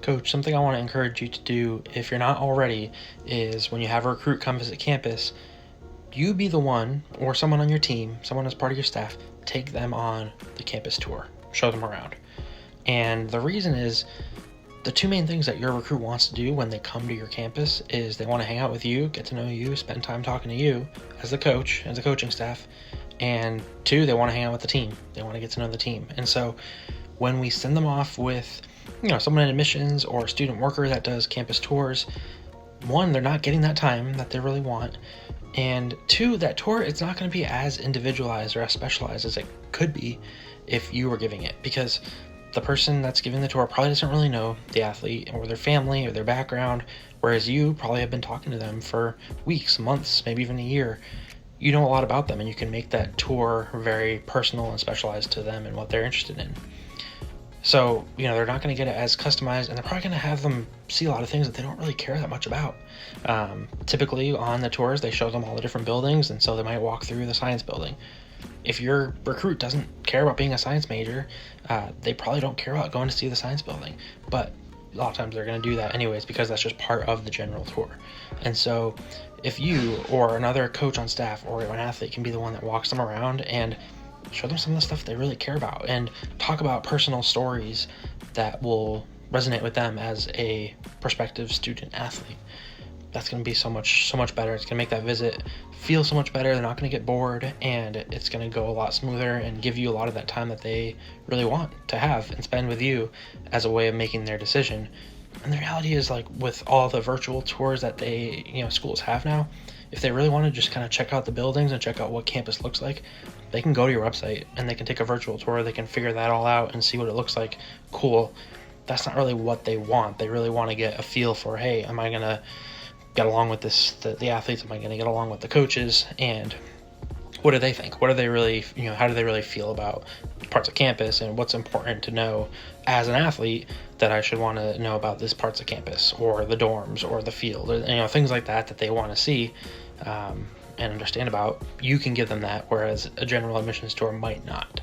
Coach, something I want to encourage you to do, if you're not already, is when you have a recruit come visit campus, you be the one, or someone on your team, someone as part of your staff, take them on the campus tour, show them around. And the reason is, the two main things that your recruit wants to do when they come to your campus is they want to hang out with you, get to know you, spend time talking to you as the coach, as the coaching staff, and two, they want to hang out with the team. They want to get to know the team. And so when we send them off with, someone in admissions or a student worker that does campus tours, one, they're not getting that time that they really want, and two, that tour, it's not going to be as individualized or as specialized as it could be if you were giving it, because the person that's giving the tour probably doesn't really know the athlete or their family or their background, whereas you probably have been talking to them for weeks, months, maybe even a year. You know a lot about them, and you can make that tour very personal and specialized to them and what they're interested in. So, they're not going to get it as customized, and they're probably going to have them see a lot of things that they don't really care that much about. Typically on the tours, they show them all the different buildings, and so they might walk through the science building. If your recruit doesn't care about being a science major, they probably don't care about going to see the science building. But a lot of times they're going to do that anyways, because that's just part of the general tour. And so if you or another coach on staff or an athlete can be the one that walks them around and show them some of the stuff they really care about and talk about personal stories that will resonate with them as a prospective student athlete, that's going to be so much better. It's going to make that visit feel so much better. They're not going to get bored, and it's going to go a lot smoother and give you a lot of that time that they really want to have and spend with you as a way of making their decision. And the reality is, like with all the virtual tours that schools have now, if they really want to just kind of check out the buildings and check out what campus looks like, they can go to your website and they can take a virtual tour. They can figure that all out and see what it looks like. Cool. That's not really what they want. They really want to get a feel for, hey, am I going to get along with the athletes? Am I going to get along with the coaches? And what do they think? What do they really, how do they really feel about parts of campus, and what's important to know as an athlete that I should want to know about this parts of campus or the dorms or the field, or, things like that they want to see and understand about. You can give them that, whereas a general admissions tour might not.